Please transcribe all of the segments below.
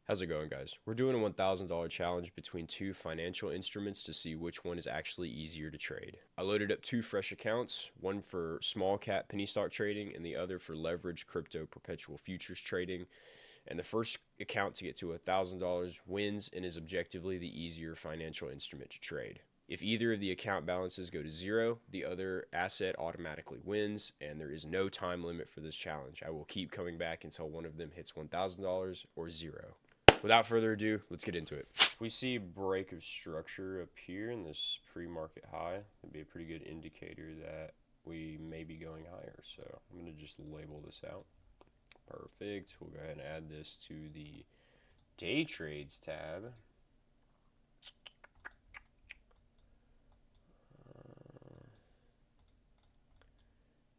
How's it going, guys? We're doing a $1,000 challenge between two financial instruments to see which one is actually easier to trade. I loaded up two fresh accounts, one for small cap penny stock trading and the other for leverage crypto perpetual futures trading. And the first account to get to $1,000 wins and is objectively the easier financial instrument to trade. If either of the account balances go to zero, the other asset automatically wins, and there is no time limit for this challenge. I will keep coming back until one of them hits $1,000 or zero. Without further ado, let's get into it. If we see break of structure up here in this pre-market high, it'd be a pretty good indicator that we may be going higher. So I'm going to just label this out. Perfect. We'll go ahead and add this to the day trades tab.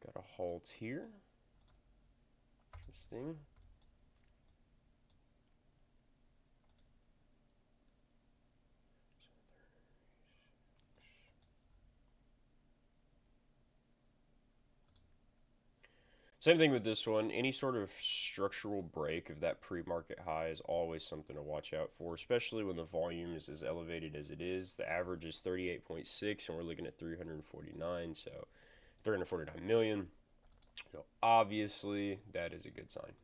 Got a halt here. Interesting. Same thing with this one. Any sort of structural break of that pre-market high is always something to watch out for, especially when the volume is as elevated as it is. The average is 38.6, and we're looking at 349, so 349 million. So obviously, that is a good sign.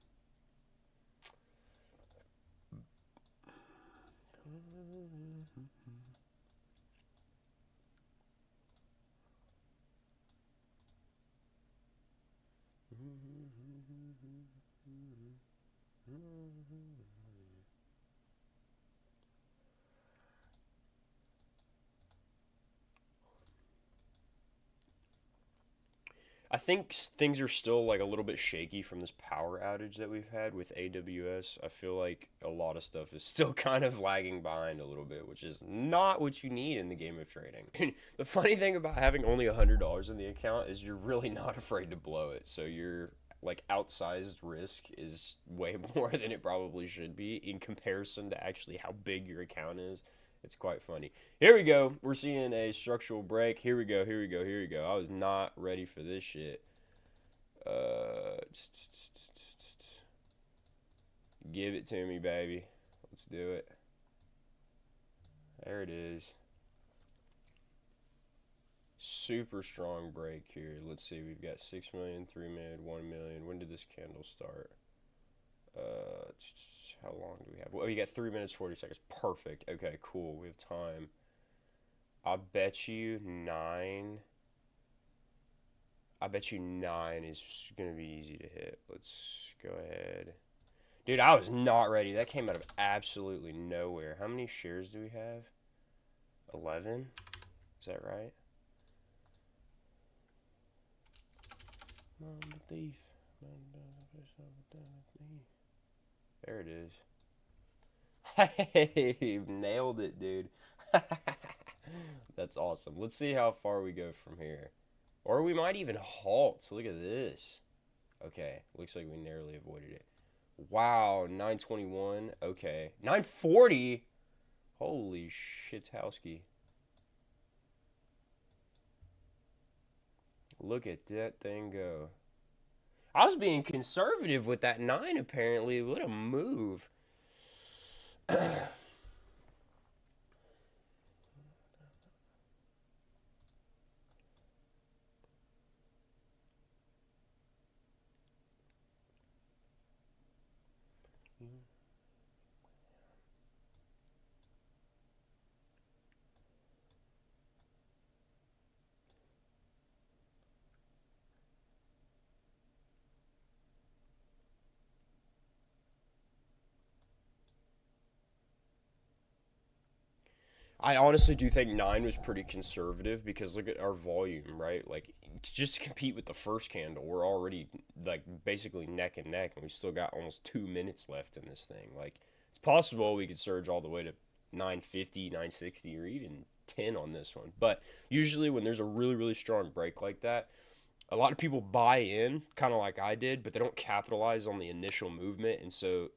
I think things are still like a little bit shaky from this power outage that we've had with AWS. I feel like a lot of stuff is still kind of lagging behind a little bit, which is not what you need in the game of trading. The funny thing about having only $100 in the account is you're really not afraid to blow it. So your like outsized risk is way more than it probably should be in comparison to actually how big your account is. It's quite funny. Here we go. We're seeing a structural break. Here we go. Here we go. Here we go. I was not ready for this shit. Uh, Give it to me, baby. Let's do it. There it is. Super strong break here. Let's see. We've got 6 million, 3 million, 1 million. When did this candle start? Uh, how long do we have? Well, we got 3 minutes, 40 seconds. Perfect. Okay, cool. We have time. I bet you 9. I bet you 9 is going to be easy to hit. Let's go ahead. Dude, I was not ready. That came out of absolutely nowhere. How many shares do we have? 11? Is that right? Mama thief. There it is. Hey, nailed it, dude. That's awesome. Let's see how far we go from here. Or we might even halt. Look at this. Okay, looks like we narrowly avoided it. Wow, 921. Okay. 940? Holy shitowski. Look at that thing go. I was being conservative with that 9 apparently. What a move. I honestly do think 9 was pretty conservative because look at our volume, right? Like, just to compete with the first candle, we're already, like, basically neck and neck, and we still got almost 2 minutes left in this thing. Like, it's possible we could surge all the way to 950, 960, or even 10 on this one. But usually, when there's a really, really strong break like that, a lot of people buy in, kind of like I did, but they don't capitalize on the initial movement, and so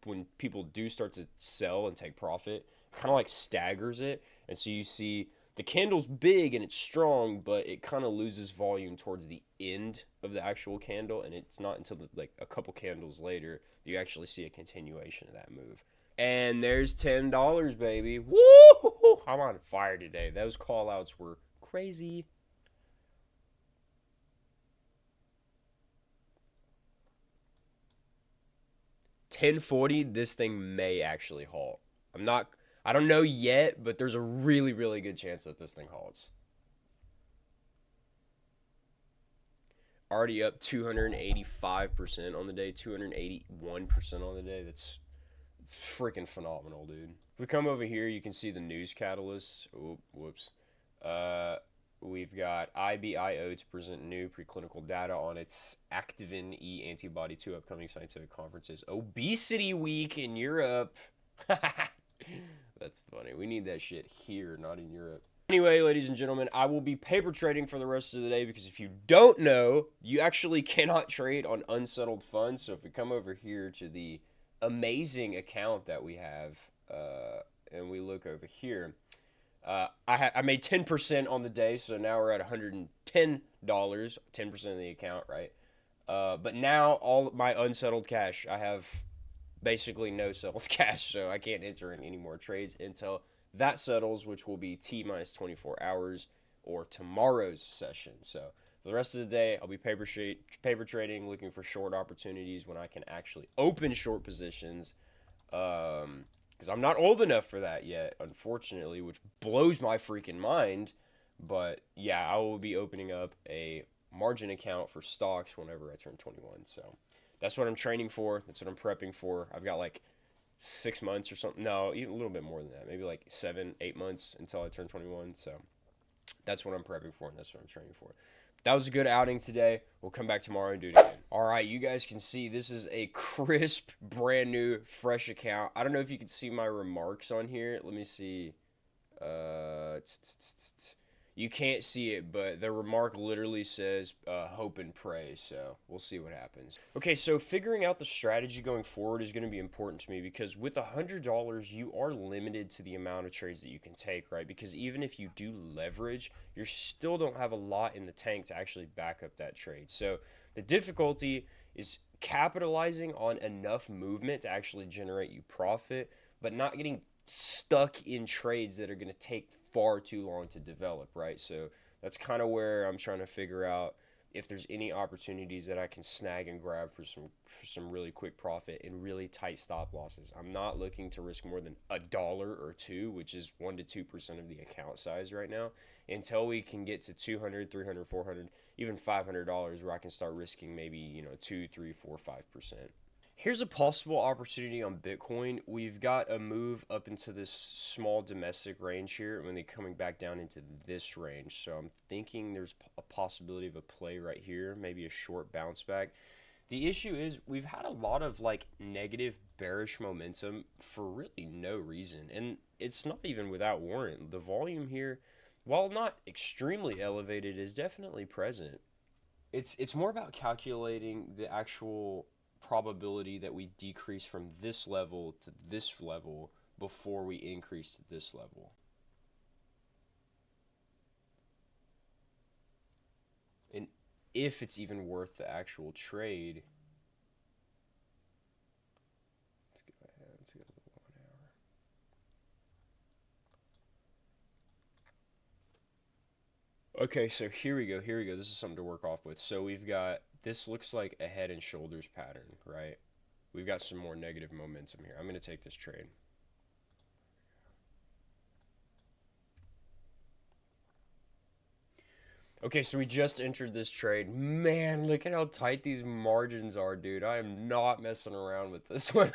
when people do start to sell and take profit, kind of like staggers it, and so you see The candle's big and it's strong, but it kind of loses volume towards the end of the actual candle, and it's not until like a couple candles later that you actually see a continuation of that move. And there's $10, baby. Woo! I'm on fire today. Those call outs were crazy. 1040, this thing may actually halt. I don't know yet, but there's a really, really good chance that this thing halts. Already up 285% on the day, 281% on the day. That's freaking phenomenal, dude. If we come over here, you can see the news catalysts. Oh, whoops. Uh, we've got IBIO to present new preclinical data on its Activin E antibody to upcoming scientific conferences. Obesity Week in Europe. That's funny. We need that shit here, not in Europe. Anyway, ladies and gentlemen, I will be paper trading for the rest of the day because if you don't know, you actually cannot trade on unsettled funds. So if we come over here to the amazing account that we have, and we look over here, I made 10% on the day, so now we're at $110, 10% of the account, right? But now all my unsettled cash, I have basically no settled cash, so I can't enter in any more trades until that settles, which will be T minus 24 hours or tomorrow's session. So for the rest of the day, I'll be paper trading, looking for short opportunities when I can actually open short positions. Because I'm not old enough for that yet, unfortunately, which blows my freaking mind. But yeah, I will be opening up a margin account for stocks whenever I turn 21. So that's what I'm training for. That's what I'm prepping for. I've got like 6 months or something. No, even a little bit more than that. Maybe like 7, 8 months until I turn 21. So that's what I'm prepping for, and that's what I'm training for. That was a good outing today. We'll come back tomorrow and do it again. All right, you guys can see this is a crisp, brand new, fresh account. I don't know if you can see my remarks on here. Let me see. You can't see it, but the remark literally says hope and pray, so we'll see what happens. Okay, so figuring out the strategy going forward is going to be important to me because with $100, you are limited to the amount of trades that you can take, right? Because even if you do leverage, you still don't have a lot in the tank to actually back up that trade. So the difficulty is capitalizing on enough movement to actually generate you profit, but not getting stuck in trades that are going to take far too long to develop, right? So that's kind of where I'm trying to figure out if there's any opportunities that I can snag and grab for some really quick profit and really tight stop losses. I'm not looking to risk more than $1 or $2, which is 1 to 2% of the account size right now, until we can get to 200, 300, 400, even $500, where I can start risking maybe 2, 3, 4, 5%. Here's a possible opportunity on Bitcoin. We've got a move up into this small domestic range here, and then coming back down into this range. So I'm thinking there's a possibility of a play right here, maybe a short bounce back. The issue is we've had a lot of like negative bearish momentum for really no reason, and it's not even without warrant. The volume here, while not extremely elevated, is definitely present. It's more about calculating the actual probability that we decrease from this level to this level before we increase to this level. And if it's even worth the actual trade. Let's go ahead. Let's go to the 1 hour. Okay, so here we go. Here we go. This is something to work off with. So we've got, this looks like a head and shoulders pattern, right? We've got some more negative momentum here. I'm going to take this trade. Okay, so we just entered this trade. Man, look at how tight these margins are, dude. I am not messing around with this one.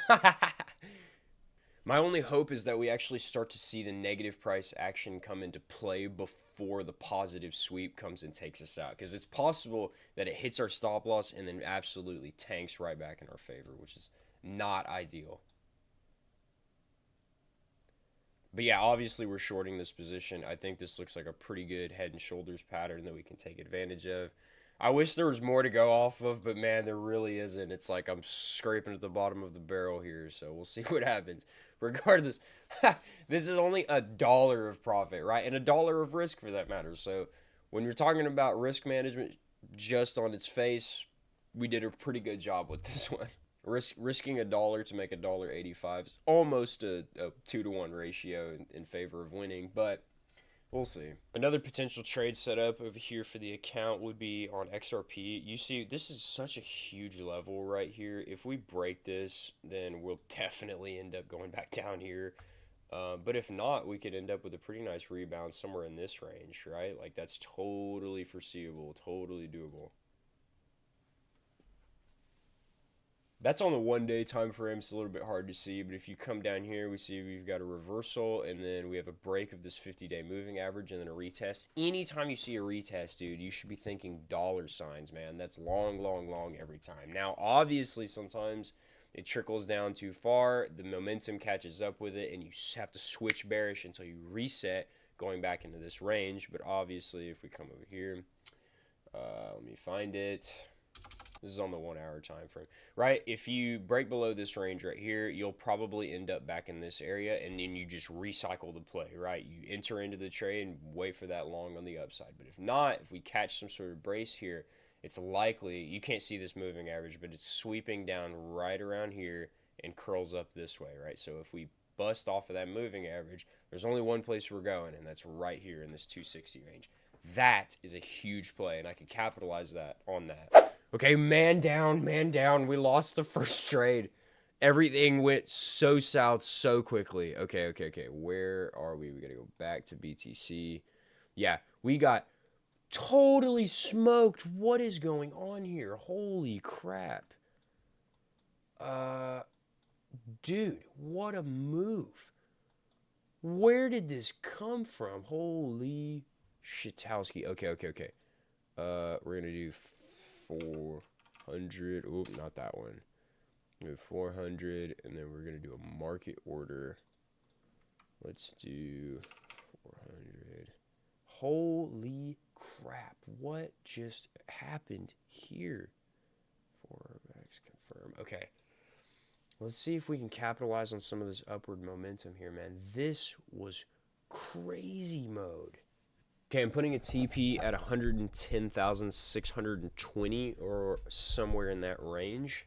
My only hope is that we actually start to see the negative price action come into play before the positive sweep comes and takes us out. Because it's possible that it hits our stop loss and then absolutely tanks right back in our favor, which is not ideal. But yeah, obviously we're shorting this position. I think this looks like a pretty good head and shoulders pattern that we can take advantage of. I wish there was more to go off of, but man, there really isn't. It's like I'm scraping at the bottom of the barrel here, so we'll see what happens. Regardless, this is only $1 of profit, right? And $1 of risk for that matter. So when you're talking about risk management just on its face, we did a pretty good job with this one. Risking $1 to make $1.85 is almost a 2-to-1 ratio in favor of winning, but we'll see. Another potential trade setup over here for the account would be on XRP. You see, this is such a huge level right here. If we break this, then we'll definitely end up going back down here. But if not, we could end up with a pretty nice rebound somewhere in this range, right? Like, that's totally foreseeable, totally doable. That's on the 1 day time frame. It's a little bit hard to see, but if you come down here, we see we've got a reversal, and then we have a break of this 50-day moving average, and then a retest. Anytime you see a retest, dude, you should be thinking dollar signs, man. That's long, long, long every time. Now, obviously, sometimes it trickles down too far, the momentum catches up with it, and you have to switch bearish until you reset, going back into this range. But obviously, if we come over here, let me find it. This is on the 1 hour time frame, right? If you break below this range right here, you'll probably end up back in this area, and then you just recycle the play, right? You enter into the trade and wait for that long on the upside. But if not, if we catch some sort of brace here, it's likely, you can't see this moving average, but it's sweeping down right around here and curls up this way, right? So if we bust off of that moving average, there's only one place we're going, and that's right here in this 260 range. That is a huge play, and I can capitalize on that. Okay, man down, man down. We lost the first trade. Everything went so south so quickly. Okay. Where are we? We got to go back to BTC. Yeah, we got totally smoked. What is going on here? Holy crap. Dude, what a move. Where did this come from? Holy shitowski. Okay. We're going to do 400. Oop, not that one. We have 400, and then we're gonna do a market order. Let's do 400. Holy crap! What just happened here? 4x confirm. Okay. Let's see if we can capitalize on some of this upward momentum here, man. This was crazy mode. Okay, I'm putting a TP at 110,620 or somewhere in that range.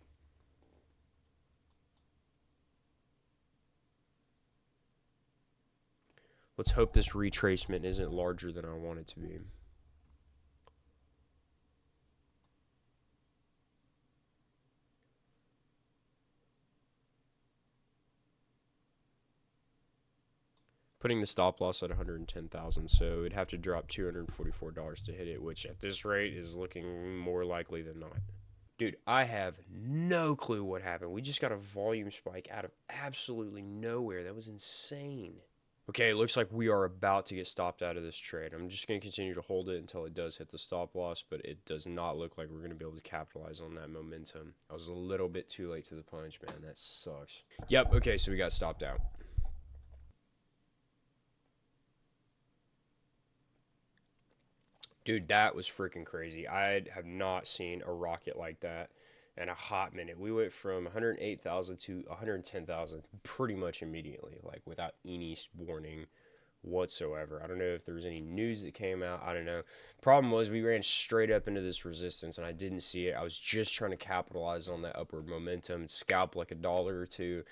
Let's hope this retracement isn't larger than I want it to be. Putting the stop loss at 110,000, so it'd have to drop $244 to hit it, which at this rate is looking more likely than not. Dude, I have no clue what happened. We just got a volume spike out of absolutely nowhere. That was insane. Okay, it looks like we are about to get stopped out of this trade. I'm just going to continue to hold it until it does hit the stop loss, but it does not look like we're going to be able to capitalize on that momentum. I was a little bit too late to the punch, man. That sucks. Yep, okay, so we got stopped out. Dude, that was freaking crazy. I have not seen a rocket like that in a hot minute. We went from 108,000 to 110,000 pretty much immediately, like without any warning whatsoever. I don't know if there was any news that came out. I don't know. Problem was we ran straight up into this resistance and I didn't see it. I was just trying to capitalize on that upward momentum and scalp like $1 or $2.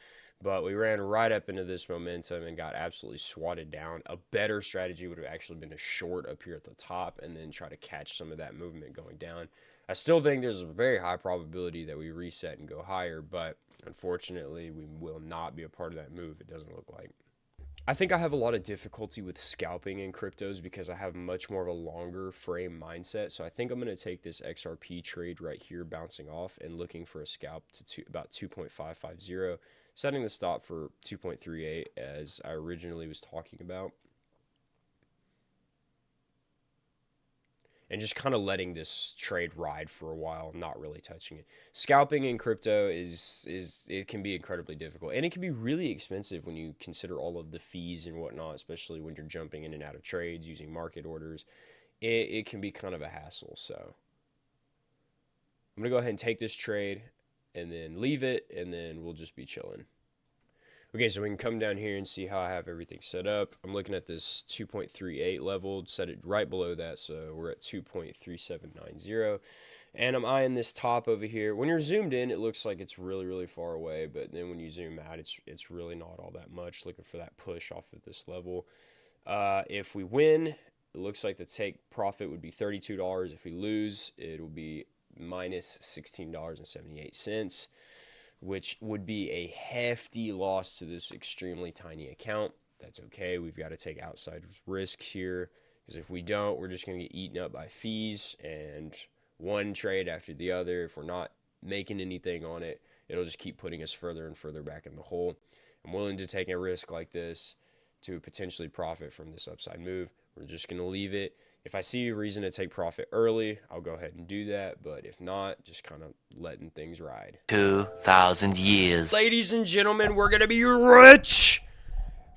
But we ran right up into this momentum and got absolutely swatted down. A better strategy would have actually been a short up here at the top and then try to catch some of that movement going down. I still think there's a very high probability that we reset and go higher, but unfortunately, we will not be a part of that move, it doesn't look like. I think I have a lot of difficulty with scalping in cryptos because I have much more of a longer frame mindset. So I think I'm going to take this XRP trade right here, bouncing off and looking for a scalp to about 2.550, setting the stop for 2.38 as I originally was talking about. And just kind of letting this trade ride for a while, not really touching it. Scalping in crypto is it can be incredibly difficult, and it can be really expensive when you consider all of the fees and whatnot, especially when you're jumping in and out of trades using market orders. It can be kind of a hassle. So I'm going to go ahead and take this trade and then leave it, and then we'll just be chilling. Okay, so we can come down here and see how I have everything set up. I'm looking at this 2.38 level, set it right below that, so we're at 2.3790. And I'm eyeing this top over here. When you're zoomed in, it looks like it's really, really far away, but then when you zoom out, it's really not all that much. Looking for that push off of this level. If we win, it looks like the take profit would be $32. If we lose, it will be minus $16.78, which would be a hefty loss to this extremely tiny account. That's okay. We've got to take outside risk here, because if we don't, we're just going to get eaten up by fees and one trade after the other. If we're not making anything on it, it'll just keep putting us further and further back in the hole. I'm willing to take a risk like this to potentially profit from this upside move. We're just going to leave it. If I see a reason to take profit early, I'll go ahead and do that. But if not, just kind of letting things ride. 2,000 years. Ladies and gentlemen, we're going to be rich.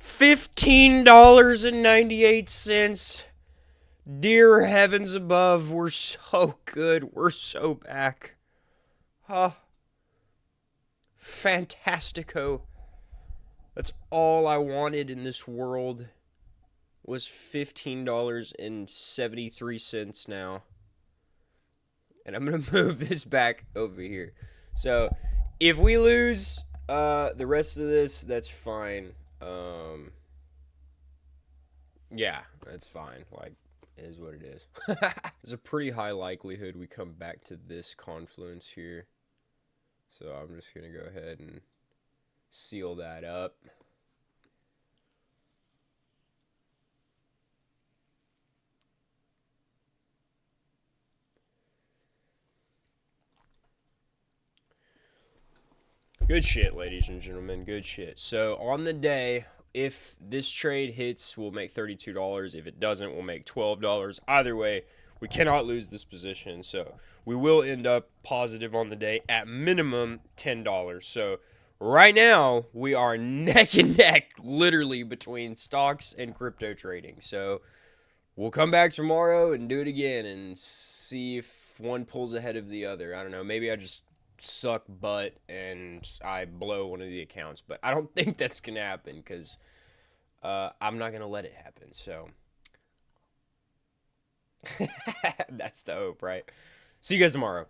$15.98. Dear heavens above, we're so good. We're so back. Fantastico. That's all I wanted in this world was $15.73 now. And I'm going to move this back over here. So, if we lose the rest of this, that's fine. Yeah, that's fine. Like, it is what it is. There's a pretty high likelihood we come back to this confluence here. So I'm just going to go ahead and seal that up. Good shit, ladies and gentlemen. Good shit. So on the day, if this trade hits, we'll make $32. If it doesn't, we'll make $12. Either way, we cannot lose this position. So we will end up positive on the day, at minimum $10. So right now, we are neck and neck, literally, between stocks and crypto trading. So we'll come back tomorrow and do it again and see if one pulls ahead of the other. I don't know. Maybe I just suck butt and I blow one of the accounts, but I don't think that's gonna happen, because I'm not gonna let it happen. So that's the hope, right? See you guys tomorrow.